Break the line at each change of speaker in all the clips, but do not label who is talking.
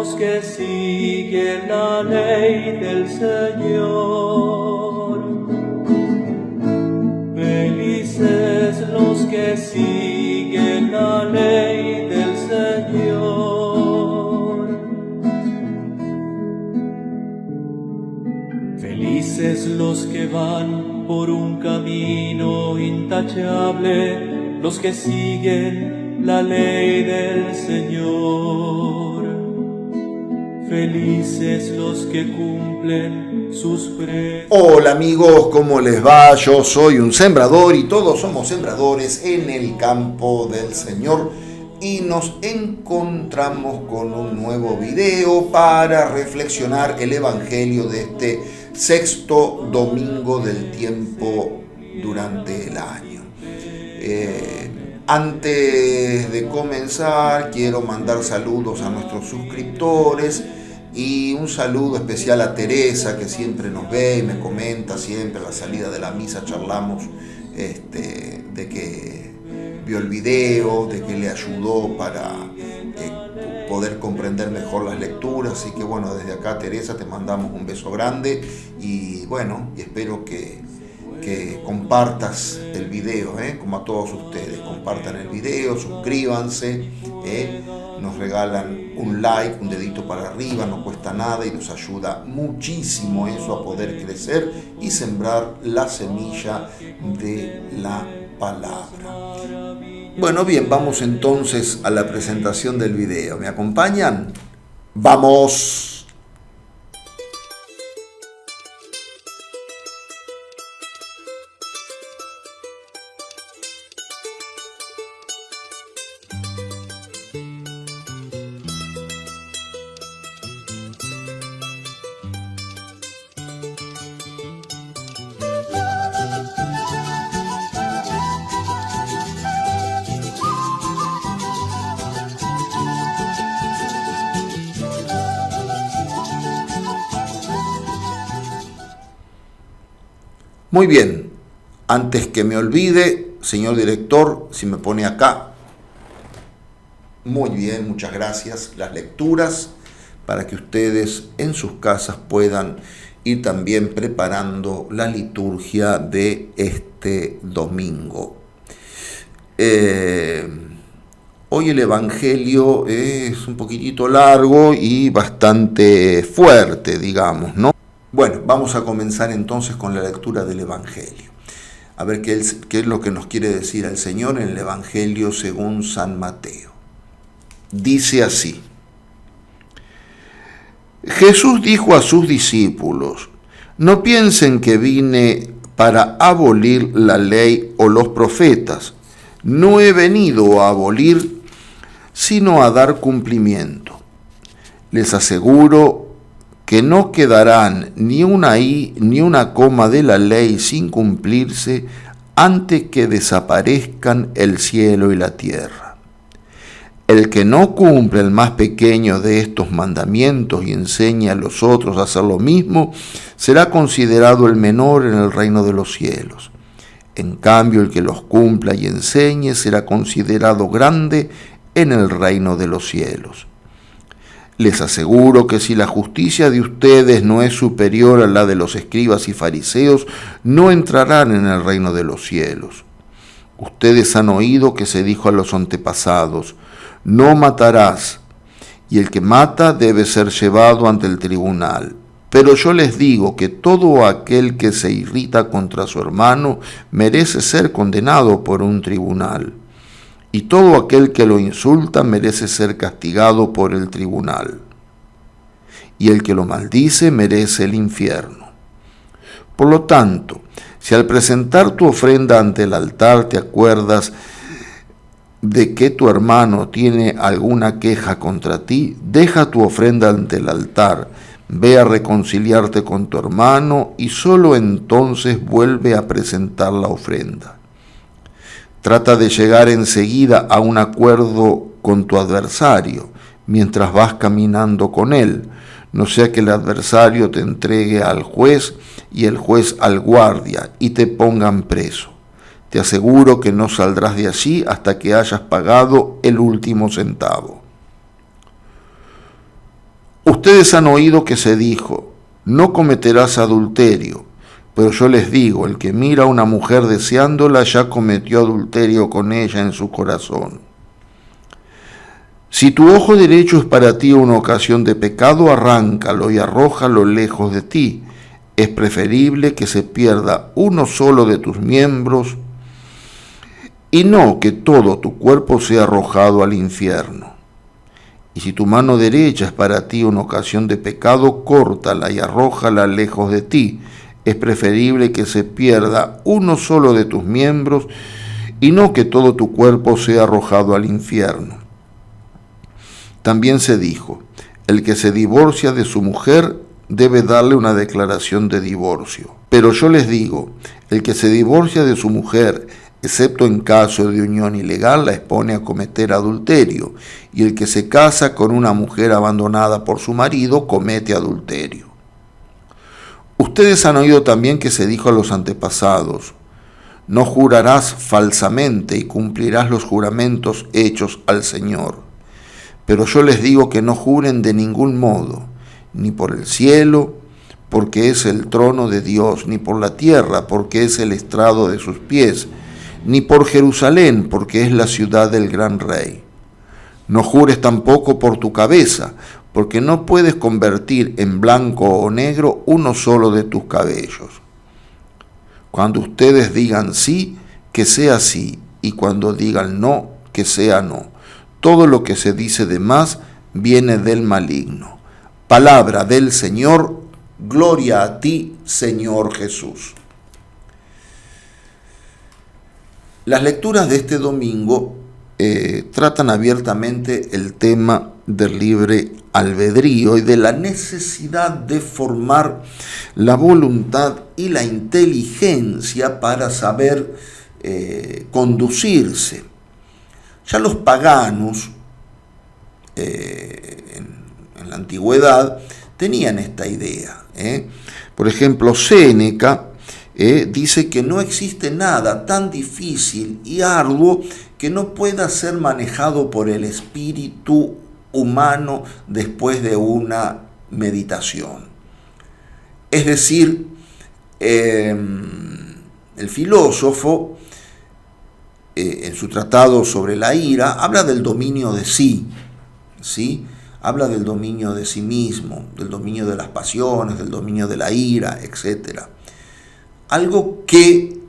los que siguen la ley del Señor. Felices los que siguen la ley del Señor. Felices los que van por un camino intachable, los que siguen la ley del Señor. Felices los que cumplen sus promesas.
Hola amigos, ¿cómo les va? Yo soy un sembrador y todos somos sembradores en el campo del Señor. Y nos encontramos con un nuevo video para reflexionar el Evangelio de este sexto domingo del tiempo durante el año. Antes de comenzar, quiero mandar saludos a nuestros suscriptores y un saludo especial a Teresa, que siempre nos ve y me comenta siempre a la salida de la misa, charlamos de que vio el video, de que le ayudó para poder comprender mejor las lecturas. Así que bueno, desde acá Teresa te mandamos un beso grande y bueno, y espero que compartas el video, como a todos ustedes, compartan el video, suscríbanse, nos regalan un like, un dedito para arriba, no cuesta nada y nos ayuda muchísimo eso a poder crecer y sembrar la semilla de la palabra. Bueno, bien, vamos entonces a la presentación del video. ¿Me acompañan? ¡Vamos! Muy bien, antes que me olvide, señor director, si me pone acá. Muy bien, muchas gracias. Las lecturas para que ustedes en sus casas puedan ir también preparando la liturgia de este domingo. Hoy el Evangelio es un poquitito largo y bastante fuerte, digamos, ¿no? Bueno, vamos a comenzar entonces con la lectura del Evangelio. A ver qué es lo que nos quiere decir el Señor en el Evangelio según San Mateo. Dice así: Jesús dijo a sus discípulos: no piensen que vine para abolir la ley o los profetas. No he venido a abolir, sino a dar cumplimiento. Les aseguro que no quedarán ni una i ni una coma de la ley sin cumplirse antes que desaparezcan el cielo y la tierra. El que no cumple el más pequeño de estos mandamientos y enseña a los otros a hacer lo mismo, será considerado el menor en el reino de los cielos. En cambio, el que los cumpla y enseñe será considerado grande en el reino de los cielos. Les aseguro que si la justicia de ustedes no es superior a la de los escribas y fariseos, no entrarán en el reino de los cielos. Ustedes han oído que se dijo a los antepasados: no matarás, y el que mata debe ser llevado ante el tribunal. Pero yo les digo que todo aquel que se irrita contra su hermano merece ser condenado por un tribunal. Y todo aquel que lo insulta merece ser castigado por el tribunal. Y el que lo maldice merece el infierno. Por lo tanto, si al presentar tu ofrenda ante el altar te acuerdas de que tu hermano tiene alguna queja contra ti, deja tu ofrenda ante el altar, ve a reconciliarte con tu hermano y solo entonces vuelve a presentar la ofrenda. Trata de llegar enseguida a un acuerdo con tu adversario mientras vas caminando con él, no sea que el adversario te entregue al juez y el juez al guardia y te pongan preso. Te aseguro que no saldrás de allí hasta que hayas pagado el último centavo. Ustedes han oído que se dijo, no cometerás adulterio, pero yo les digo, el que mira a una mujer deseándola ya cometió adulterio con ella en su corazón. Si tu ojo derecho es para ti una ocasión de pecado, arráncalo y arrójalo lejos de ti. Es preferible que se pierda uno solo de tus miembros y no que todo tu cuerpo sea arrojado al infierno. Y si tu mano derecha es para ti una ocasión de pecado, córtala y arrójala lejos de ti. Es preferible que se pierda uno solo de tus miembros y no que todo tu cuerpo sea arrojado al infierno. También se dijo, el que se divorcia de su mujer debe darle una declaración de divorcio. Pero yo les digo, el que se divorcia de su mujer, excepto en caso de unión ilegal, la expone a cometer adulterio, y el que se casa con una mujer abandonada por su marido comete adulterio. Ustedes han oído también que se dijo a los antepasados, no jurarás falsamente y cumplirás los juramentos hechos al Señor. Pero yo les digo que no juren de ningún modo, ni por el cielo, porque es el trono de Dios, ni por la tierra, porque es el estrado de sus pies, ni por Jerusalén, porque es la ciudad del gran rey. No jures tampoco por tu cabeza, porque no puedes convertir en blanco o negro uno solo de tus cabellos. Cuando ustedes digan sí, que sea sí, y cuando digan no, que sea no. Todo lo que se dice de más viene del maligno. Palabra del Señor, gloria a ti, Señor Jesús. Las lecturas de este domingo tratan abiertamente el tema del libre albedrío y de la necesidad de formar la voluntad y la inteligencia para saber conducirse. Ya los paganos en la antigüedad tenían esta idea. Por ejemplo, Séneca dice que no existe nada tan difícil y arduo que no pueda ser manejado por el espíritu humano después de una meditación. Es decir, el filósofo en su tratado sobre la ira, habla del dominio de sí, ¿sí? Habla del dominio de sí mismo, del dominio de las pasiones, del dominio de la ira, etc. Algo que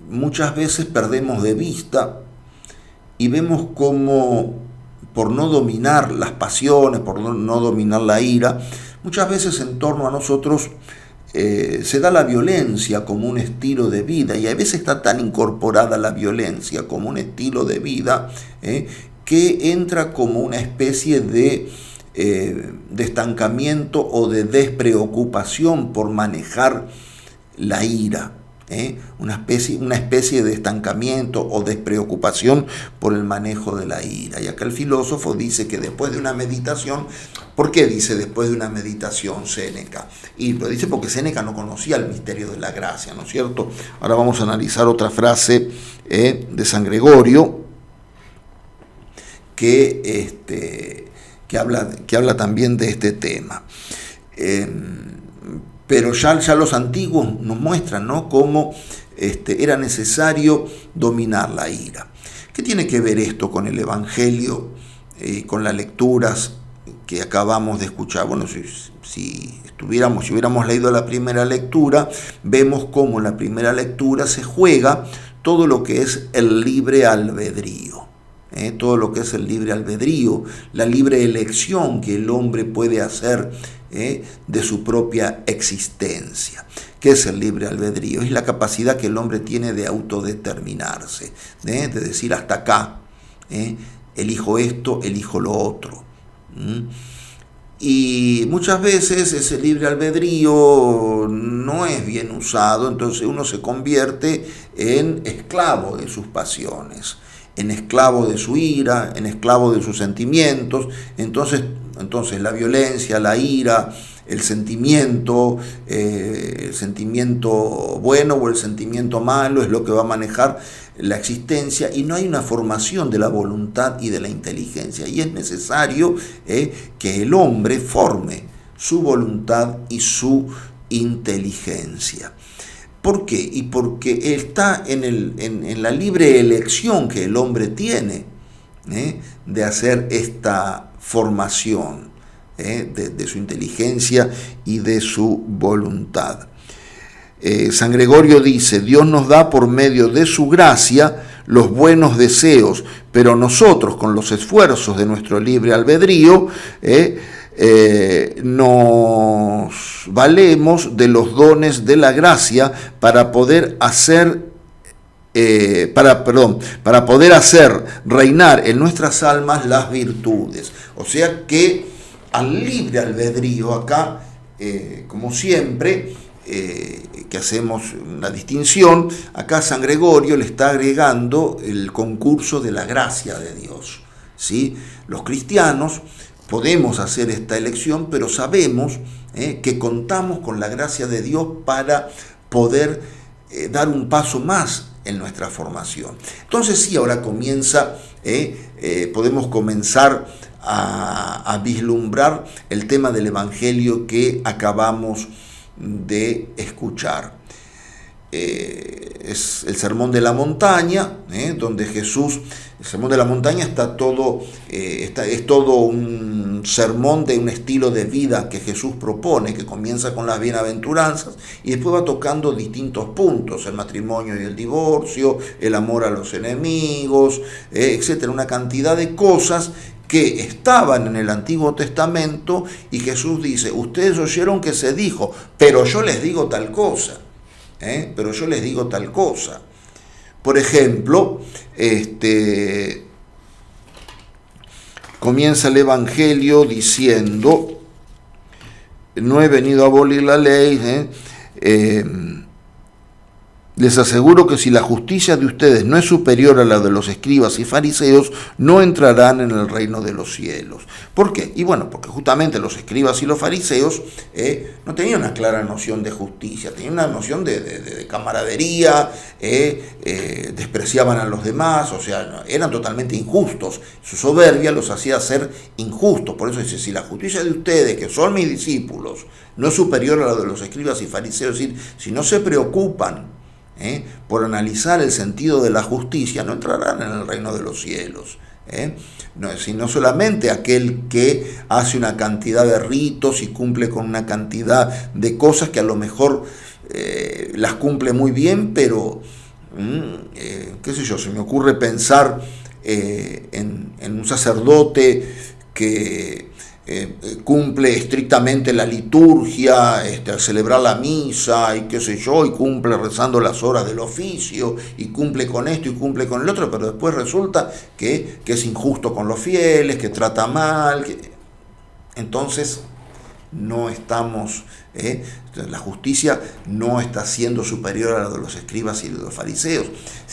muchas veces perdemos de vista y vemos como por no dominar las pasiones, por no dominar la ira, muchas veces en torno a nosotros se da la violencia como un estilo de vida, y a veces está tan incorporada la violencia como un estilo de vida que entra como una especie de estancamiento o de despreocupación por manejar la ira. Una especie de estancamiento o despreocupación por el manejo de la ira. Y acá el filósofo dice que después de una meditación, ¿por qué dice después de una meditación Séneca? Y lo dice porque Séneca no conocía el misterio de la gracia, ¿no es cierto? Ahora vamos a analizar otra frase de San Gregorio que habla también de este tema. Pero ya los antiguos nos muestran, ¿no?, cómo era necesario dominar la ira. ¿Qué tiene que ver esto con el Evangelio, con las lecturas que acabamos de escuchar? Bueno, si hubiéramos leído la primera lectura, vemos cómo en la primera lectura se juega todo lo que es el libre albedrío. Todo lo que es el libre albedrío, la libre elección que el hombre puede hacer de su propia existencia. ¿Qué es el libre albedrío? Es la capacidad que el hombre tiene de autodeterminarse, de decir hasta acá, elijo esto, elijo lo otro. Y muchas veces ese libre albedrío no es bien usado, entonces uno se convierte en esclavo de sus pasiones, en esclavo de su ira, en esclavo de sus sentimientos. Entonces la violencia, la ira, el sentimiento bueno o el sentimiento malo es lo que va a manejar la existencia, y no hay una formación de la voluntad y de la inteligencia, y es necesario que el hombre forme su voluntad y su inteligencia. ¿Por qué? Y porque está en la libre elección que el hombre tiene de hacer esta formación de su inteligencia y de su voluntad. San Gregorio dice: Dios nos da por medio de su gracia los buenos deseos, pero nosotros, con los esfuerzos de nuestro libre albedrío, nos valemos de los dones de la gracia para poder hacer para poder hacer reinar en nuestras almas las virtudes. O sea que al libre albedrío acá, como siempre, que hacemos una distinción, acá San Gregorio le está agregando el concurso de la gracia de Dios, ¿sí? Los cristianos podemos hacer esta elección, pero sabemos que contamos con la gracia de Dios para poder dar un paso más en nuestra formación. Entonces sí, ahora podemos comenzar a vislumbrar el tema del Evangelio que acabamos de escuchar. Es el Sermón de la Montaña, donde Jesús, el Sermón de la Montaña es todo un sermón de un estilo de vida que Jesús propone, que comienza con las bienaventuranzas y después va tocando distintos puntos: el matrimonio y el divorcio, el amor a los enemigos, etcétera, una cantidad de cosas que estaban en el Antiguo Testamento, y Jesús dice: ustedes oyeron que se dijo, pero yo les digo tal cosa. Pero yo les digo tal cosa. Por ejemplo, comienza el Evangelio diciendo: no he venido a abolir la ley. Les aseguro que si la justicia de ustedes no es superior a la de los escribas y fariseos, no entrarán en el reino de los cielos. ¿Por qué? Y bueno, porque justamente los escribas y los fariseos no tenían una clara noción de justicia, tenían una noción de camaradería, despreciaban a los demás, o sea, eran totalmente injustos. Su soberbia los hacía ser injustos. Por eso dice: si la justicia de ustedes, que son mis discípulos, no es superior a la de los escribas y fariseos, es decir, si no se preocupan por analizar el sentido de la justicia, no entrarán en el reino de los cielos. Sino solamente aquel que hace una cantidad de ritos y cumple con una cantidad de cosas que a lo mejor las cumple muy bien, pero qué sé yo, se me ocurre pensar en un sacerdote que cumple estrictamente la liturgia al celebrar la misa y qué sé yo, y cumple rezando las horas del oficio, y cumple con esto y cumple con el otro, pero después resulta que es injusto con los fieles, que trata mal, entonces no estamos, la justicia no está siendo superior a la de los escribas y de los fariseos.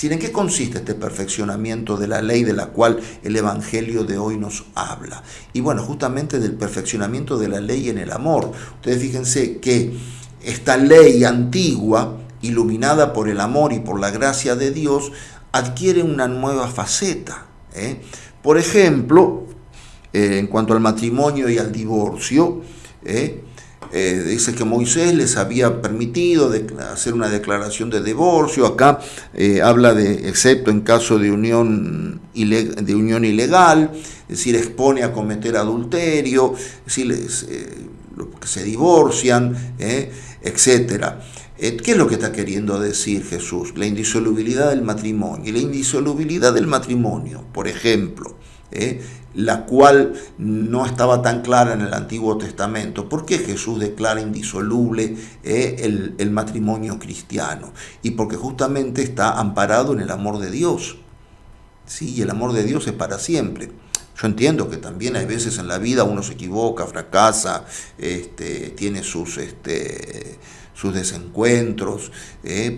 ¿En qué consiste este perfeccionamiento de la ley de la cual el Evangelio de hoy nos habla? Y bueno, justamente del perfeccionamiento de la ley en el amor. Ustedes fíjense que esta ley antigua, iluminada por el amor y por la gracia de Dios, adquiere una nueva faceta. Por ejemplo, en cuanto al matrimonio y al divorcio, dice que Moisés les había permitido hacer una declaración de divorcio. Acá habla de, excepto en caso de unión ilegal, es decir, expone a cometer adulterio, es decir, los que se divorcian, etcétera. ¿Qué es lo que está queriendo decir Jesús? La indisolubilidad del matrimonio. Y la indisolubilidad del matrimonio, por ejemplo, la cual no estaba tan clara en el Antiguo Testamento. ¿Por qué Jesús declara indisoluble el matrimonio cristiano? Y porque justamente está amparado en el amor de Dios. Sí, y el amor de Dios es para siempre. Yo entiendo que también hay veces en la vida uno se equivoca, fracasa, tiene sus sus desencuentros,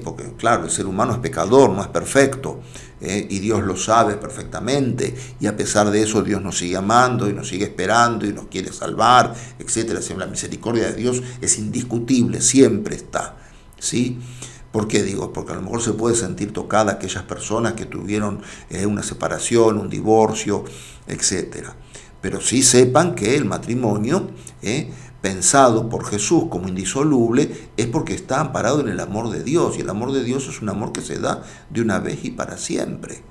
porque claro, el ser humano es pecador, no es perfecto, y Dios lo sabe perfectamente, y a pesar de eso Dios nos sigue amando y nos sigue esperando y nos quiere salvar, etcétera. La misericordia de Dios es indiscutible, siempre está, ¿sí? ¿Por qué digo? Porque a lo mejor se puede sentir tocada aquellas personas que tuvieron una separación, un divorcio, etcétera. Pero sí sepan que el matrimonio, pensado por Jesús como indisoluble, es porque está amparado en el amor de Dios, y el amor de Dios es un amor que se da de una vez y para siempre.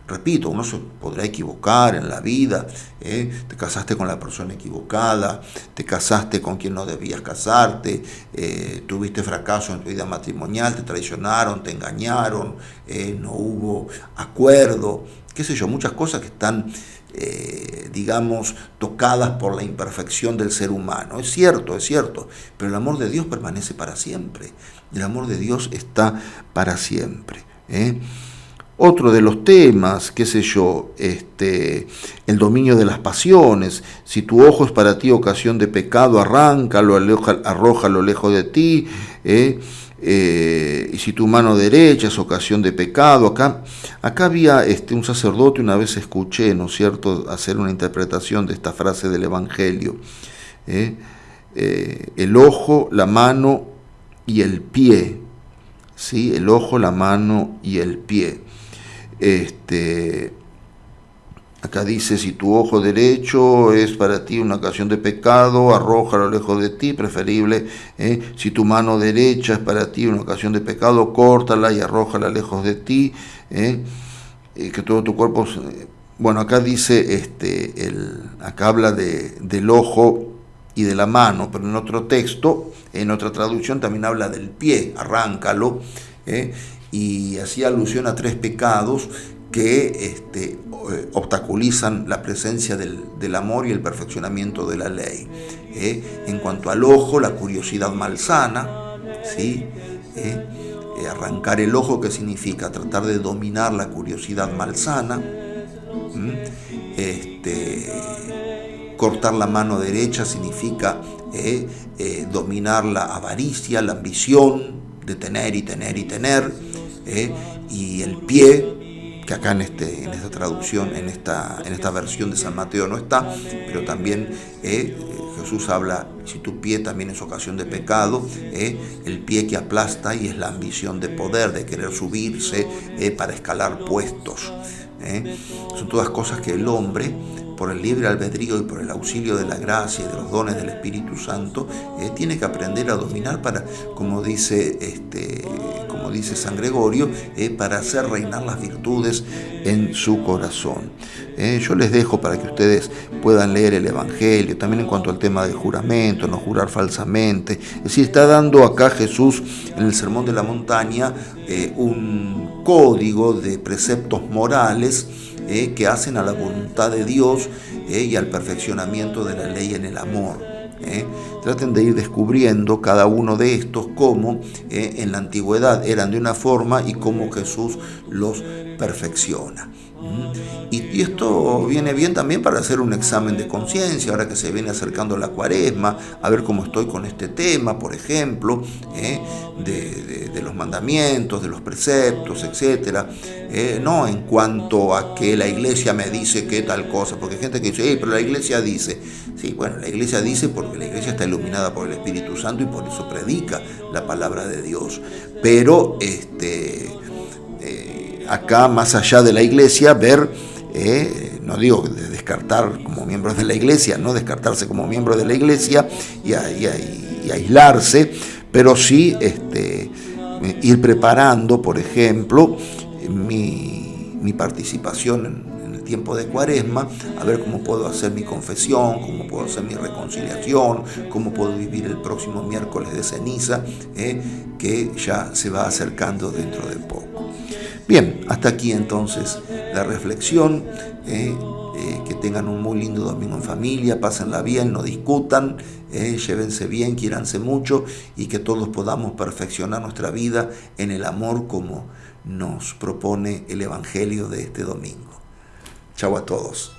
Repito, uno se podrá equivocar en la vida, te casaste con la persona equivocada, te casaste con quien no debías casarte, tuviste fracaso en tu vida matrimonial, te traicionaron, te engañaron, no hubo acuerdo, qué sé yo, muchas cosas que están digamos, tocadas por la imperfección del ser humano. Es cierto, pero el amor de Dios permanece para siempre. El amor de Dios está para siempre. Otro de los temas, qué sé yo, el dominio de las pasiones. Si tu ojo es para ti ocasión de pecado, arráncalo, arrójalo lejos de ti. Y si tu mano derecha es ocasión de pecado, acá había un sacerdote, una vez escuché, ¿no es cierto?, hacer una interpretación de esta frase del Evangelio. El ojo, la mano y el pie, ¿sí? El ojo, la mano y el pie. Acá dice, si tu ojo derecho es para ti una ocasión de pecado, arrójalo lejos de ti, preferible. Si tu mano derecha es para ti una ocasión de pecado, córtala y arrójala lejos de ti. Que todo tu cuerpo... Bueno, acá dice, acá habla del ojo y de la mano, pero en otro texto, en otra traducción también habla del pie, arráncalo, y hacía alusión a 3 pecados que obstaculizan la presencia del amor y el perfeccionamiento de la ley. En cuanto al ojo, la curiosidad malsana, ¿sí? Arrancar el ojo, ¿qué significa? Tratar de dominar la curiosidad malsana. Cortar la mano derecha significa dominar la avaricia, la ambición de tener y tener y tener. Y el pie, que acá en esta traducción, en esta versión de San Mateo no está, pero también Jesús habla, si tu pie también es ocasión de pecado, el pie que aplasta, y es la ambición de poder, de querer subirse para escalar puestos. Son todas cosas que el hombre, por el libre albedrío y por el auxilio de la gracia y de los dones del Espíritu Santo, tiene que aprender a dominar para, como dice San Gregorio, para hacer reinar las virtudes en su corazón. Yo les dejo para que ustedes puedan leer el Evangelio, también en cuanto al tema del juramento, no jurar falsamente. Es decir, está dando acá Jesús en el Sermón de la Montaña un código de preceptos morales que hacen a la voluntad de Dios y al perfeccionamiento de la ley en el amor. Traten de ir descubriendo cada uno de estos cómo en la antigüedad eran de una forma y cómo Jesús los perfecciona. Y esto viene bien también para hacer un examen de conciencia, ahora que se viene acercando la Cuaresma, a ver cómo estoy con este tema, por ejemplo, de los mandamientos, de los preceptos, etcétera. No en cuanto a que la iglesia me dice que tal cosa, porque hay gente que dice, pero la iglesia dice. Sí, bueno, la iglesia dice porque la iglesia está iluminada por el Espíritu Santo y por eso predica la palabra de Dios. Pero acá, más allá de la iglesia, ver, no digo de descartar como miembros de la iglesia, no descartarse como miembros de la iglesia y aislarse, pero sí ir preparando, por ejemplo, mi participación en el tiempo de Cuaresma, a ver cómo puedo hacer mi confesión, cómo puedo hacer mi reconciliación, cómo puedo vivir el próximo miércoles de ceniza, que ya se va acercando dentro de poco. Bien, hasta aquí entonces la reflexión. Que tengan un muy lindo domingo en familia, pásenla bien, no discutan, llévense bien, quiéranse mucho, y que todos podamos perfeccionar nuestra vida en el amor como nos propone el Evangelio de este domingo. Chau a todos.